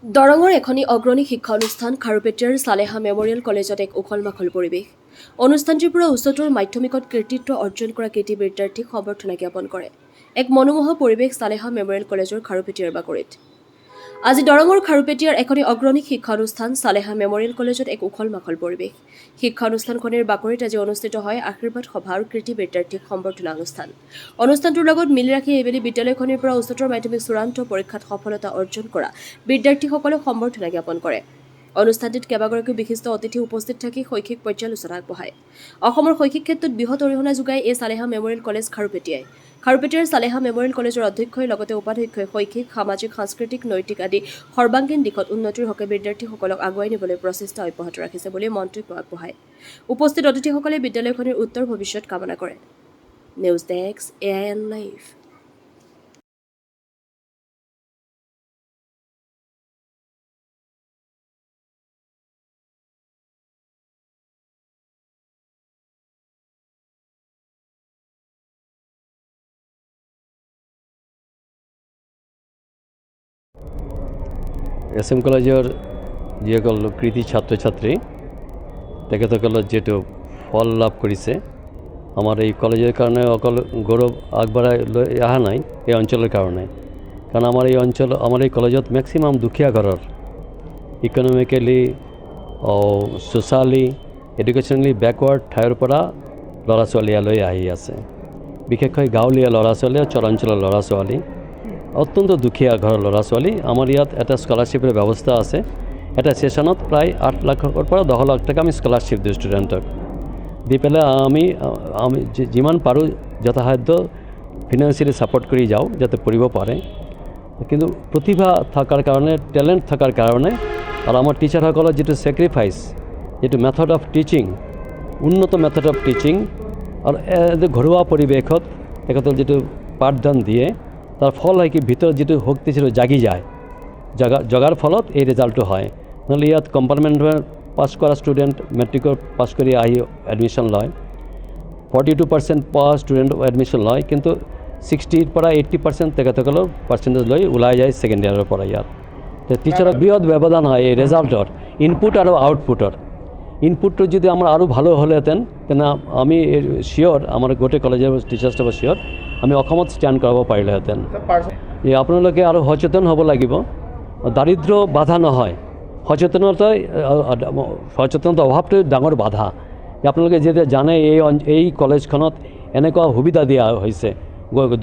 দৰঙৰ এখনি অগ্ৰণী শিক্ষা অনুষ্ঠান খাৰুপেটীয়াৰ চালেহা মেমৰিয়েল কলেজত এক উখল-মাখল পৰিৱেশ। অনুষ্ঠানটিৰ পৰা উচ্চতৰ মাধ্যমিকত কৃতিত্ব অৰ্জন কৰা কৃতি বিদ্যাৰ্থীক সম্বৰ্ধনা জ্ঞাপন কৰে। এক মনোমোহা পৰিৱেশ চালেহা মেমৰিয়েল কলেজৰ খাৰুপেটীয়াৰ বাকৰিত। আজি দৰঙৰ খাৰুপেটীয়াৰ এখনি অগ্ৰণী শিক্ষা অনুষ্ঠান চালেহা মেমৰিয়েল কলেজত এক উখল-মাখল পৰিৱেশ। শিক্ষা অনুষ্ঠানখনিৰ বাকৰিত আজি অনুষ্ঠিত হয় আশীৰ্বাদ সভা আৰু কৃতি বিদ্যাৰ্থীক সম্বৰ্ধনা অনুষ্ঠান। অনুষ্ঠানটোৰ লগত মিল ৰাখি এইবেলি বিদ্যালয়খনিৰ পৰা উচ্চতৰ মাধ্যমিক চূড়ান্ত পৰীক্ষাত সফলতা অৰ্জন কৰা বিদ্যাৰ্থীসকলক সম্বৰ্ধনা জ্ঞাপন কৰে। অনুষ্ঠানটিত কেইবাগৰাকীও বিশিষ্ট অতিথি উপস্থিত থাকি শৈক্ষিক পৰ্যালোচনা আগবঢ়ায়। অসমৰ শৈক্ষিক ক্ষেত্ৰত বৃহৎ অৰিহণা যোগায় এই চালেহা মেমৰিয়েল কলেজ খাৰুপেটীয়াই। খাৰুপেটীয়াৰ চালেহা মেমৰিয়েল কলেজৰ অধ্যক্ষই লগতে উপাধ্যক্ষই শৈক্ষিক, সামাজিক, সাংস্কৃতিক, নৈতিক আদি সৰ্বাংগীন দিশত উন্নতিৰ হকে বিদ্যাৰ্থীসকলক আগুৱাই নিবলৈ প্ৰচেষ্টা অব্যাহত ৰাখিছে বুলি মন্তব্য আগবঢ়ায়। উপস্থিত অতিথিসকলে বিদ্যালয়খনিৰ উত্তৰ ভৱিষ্যত কামনা কৰে। News desk, AIN live. SM কলেজৰ যিসকল কৃতি ছাত্ৰ ছাত্ৰী তেখেতসকলৰ যিটো ফল লাভ কৰিছে, আমাৰ এই কলেজৰ কাৰণে অকল গৌৰৱ আগবঢ়াই লৈ অহা নাই এই অঞ্চলৰ কাৰণে, কাৰণ আমাৰ এই কলেজত মেক্সিমাম দুখীয়া ঘৰৰ ইকনমিকেলি ছ'চিয়েলি এডুকেশ্যনেলি বেকৱাৰ্ড ঠাইৰ পৰা ল'ৰা ছোৱালীলৈ আহি আছে। বিশেষকৈ গাঁৱলীয়া ল'ৰা ছোৱালী আৰু চৰাঞ্চলৰ ল'ৰা ছোৱালী, অত্যন্ত দুখীয়া ঘৰৰ ল'ৰা ছোৱালী। আমাৰ ইয়াত এটা স্কলাৰশ্বিপৰ ব্যৱস্থা আছে। এটা ছেশ্যনত প্ৰায় 8 লাখৰ পৰা 10 লাখ টকা আমি স্কলাৰশ্বিপ দিওঁ ষ্টুডেণ্টক। দি পেলাই আমি যিমান পাৰোঁ যথাসাধ্য ফিনান্সিয়েলি ছাপোৰ্ট কৰি যাওঁ যাতে পঢ়িব পাৰে। কিন্তু প্ৰতিভা থকাৰ কাৰণে, টেলেণ্ট থকাৰ কাৰণে আৰু আমাৰ টিচাৰসকলৰ যিটো ছেক্ৰিফাইচ, যিটো মেথড অফ টিচিং, উন্নত মেথড অফ টিচিং আৰু ঘৰুৱা পৰিৱেশত তেখেতৰ যিটো পাঠদান দিয়ে, তাৰ ফল হয় কি ভিতৰত যিটো শক্তি ছিল জাগি যায়, জগাৰ ফলত এই ৰিজাল্টটো হয়। নহ'লে ইয়াত কম্পাৰ্টমেণ্টৰ পাছ কৰা ষ্টুডেণ্ট মেট্ৰিকৰ পাছ কৰি আহি এডমিশ্যন লয়, 42% পোৱা ষ্টুডেণ্ট এডমিশ্যন লয়, কিন্তু 60% পৰা 80% তেখেতসকলৰ পাৰ্চেণ্টেজ লৈ ওলাই যায় ছেকেণ্ড ইয়াৰৰ পৰা। ইয়াত টিচাৰৰ বৃহৎ ব্যৱধান হয় এই ৰিজাল্টৰ, ইনপুট আৰু আউটপুটৰ। ইনপুটটো যদি আমাৰ আৰু ভালো হ'লেহেঁতেন, তেনে আমি চিয়'ৰ, আমাৰ গোটেই কলেজৰ টিচাৰ ষ্টাফৰ চিয়'ৰ আমি অসমত ষ্টেণ্ড কৰাব পাৰিলোহেঁতেন। আপোনালোকে আৰু সচেতন হ'ব লাগিব। দাৰিদ্ৰ্য বাধা নহয়, সচেতনতা অভাৱটোৱে ডাঙৰ বাধা। আপোনালোকে যেতিয়া জানে এই কলেজখনত এনেকুৱা সুবিধা দিয়া হৈছে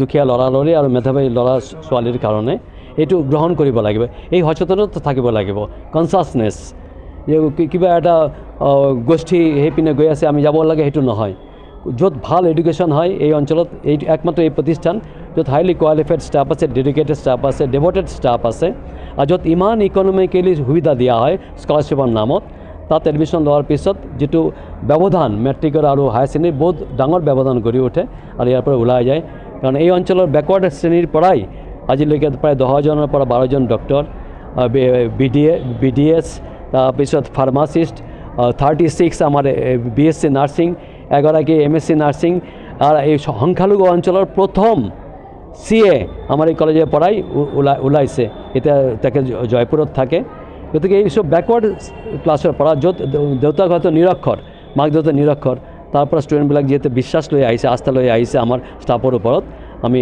দুখীয়া ল'ৰা-ল'ৰী আৰু মেধাৱী ল'ৰা ছোৱালীৰ কাৰণে, এইটো গ্ৰহণ কৰিব লাগিব। এই সচেতনতা থাকিব লাগিব, কনচাছনেছ। কিবা এটা গোষ্ঠী সেইপিনে গৈ আছে আমি যাব লাগে, সেইটো নহয়। য'ত ভাল এডুকেশ্যন হয় এই অঞ্চলত একমাত্ৰ এই প্ৰতিষ্ঠান, য'ত হাইলি কোৱালিফাইড ষ্টাফ আছে, ডেডিকেটেড ষ্টাফ আছে, ডেভটেড ষ্টাফ আছে, আৰু য'ত ইমান ইকনমিকেলি সুবিধা দিয়া হয় স্কলাৰশ্বিপৰ নামত, তাত এডমিশ্যন লোৱাৰ পিছত যিটো ব্যৱধান মেট্ৰিকৰ আৰু হায়াৰ ছেকেণ্ডেৰী বহুত ডাঙৰ ব্যৱধান গঢ়ি উঠে আৰু ইয়াৰ পৰা ওলাই যায়। কাৰণ এই অঞ্চলৰ বেকৱাৰ্ড শ্ৰেণীৰ পৰাই আজিলৈকে প্ৰায় 10জনৰ পৰা 12জন ডক্টৰ, BDS, তাৰপিছত ফাৰ্মাচিষ্ট, 36 আমাৰ BSc নাৰ্ছিং, এগৰাকী MSc নাৰ্ছিং, আৰু এই সংখ্যালঘু অঞ্চলৰ প্ৰথম CA আমাৰ এই কলেজৰ পৰাই ওলাইছে। এতিয়া তেখেত জয়পুৰত থাকে। গতিকে এইসব বেকৱাৰ্ড ক্লাছৰ পৰা, য'ত দেউতাক হয়তো নিৰক্ষৰ, মাক দেউতাক নিৰক্ষৰ, তাৰ পৰা ষ্টুডেণ্টবিলাক যিহেতু বিশ্বাস লৈ আহিছে, আস্থা লৈ আহিছে আমাৰ ষ্টাফৰ ওপৰত, আমি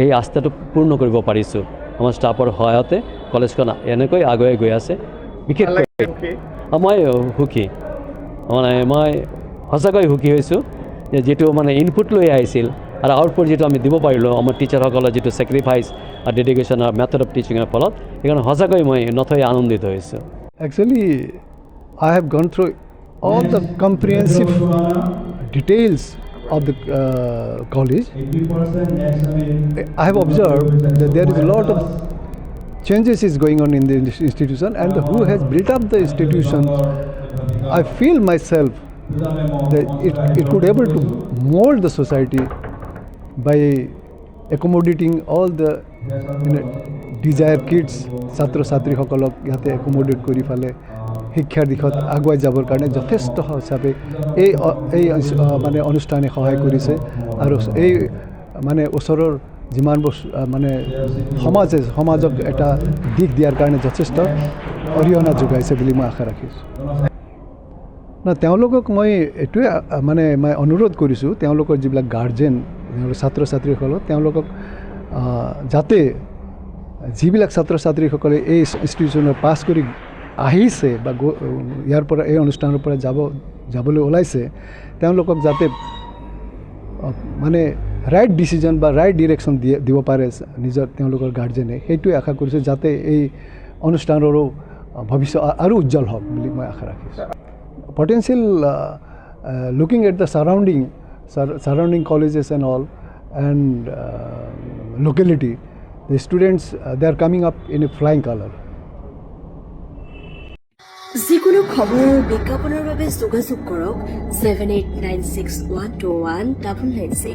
এই আস্থাটো পূৰ্ণ কৰিব পাৰিছোঁ। আমাৰ ষ্টাফৰ সহায়তে কলেজখন এনেকৈ আগুৱাই গৈ আছে। বিশেষকৈ মই সুখী, মই সঁচাকৈ সুখী হৈছোঁ যে যিটো ইনপুট লৈ আহিছিল আৰু আউটপুট যিটো আমি দিব পাৰিলোঁ আমাৰ টিচাৰসকলৰ যিটো ছেক্ৰিফাইচ আৰু ডেডিকেশ্যন আৰু মেথড অফ টিচিঙৰ ফলত, সেইকাৰণে সঁচাকৈ মই নথৈ আনন্দিত হৈছোঁ। Actually, I have gone through all the comprehensive details of the college. I have observed that there is a lot of changes is going on in the institution, and who has built up the institution, I feel myself that it could able to mold the society by accommodating all the desired kids, ছাত্ৰ ছাত্ৰীসকলক ইয়াতে accommodate কৰি ফালে শিক্ষাৰ দিশত আগুৱাই যাবৰ কাৰণে যথেষ্ট হিচাপে এই অনুষ্ঠানে সহায় কৰিছে। আৰু এই ওচৰৰ যিমানবোৰ মানে সমাজক এটা দিশ দিয়াৰ কাৰণে যথেষ্ট অৰিহণা যোগাইছে বুলি মই আশা ৰাখিছোঁ তেওঁলোকক মই এইটোৱে মানে মই অনুৰোধ কৰিছোঁ তেওঁলোকৰ যিবিলাক গাৰ্জেন ছাত্ৰ ছাত্ৰীসকলক তেওঁলোকক যাতে যিবিলাক ছাত্ৰ ছাত্ৰীসকলে এই ইনষ্টিটিউশ্যনৰ পাছ কৰি আহিছে বা ইয়াৰ পৰা এই অনুষ্ঠানৰ পৰা যাবলৈ ওলাইছে তেওঁলোকক যাতে মানে ৰাইট ডিচিজন বা ৰাইট ডিৰেকশ্যন দিব পাৰে তেওঁলোকৰ গাৰ্জেনে সেইটোৱে আশা কৰিছোঁ যাতে এই অনুষ্ঠানৰো ভৱিষ্যত আৰু উজ্জ্বল হওক বুলি মই আশা ৰাখিছোঁ potential looking at the surrounding colleges and all and locality the students they are coming up in a flying color যিকোনো খবৰ বিজ্ঞাপনৰ বাবে যোগাযোগ কৰক 7896121996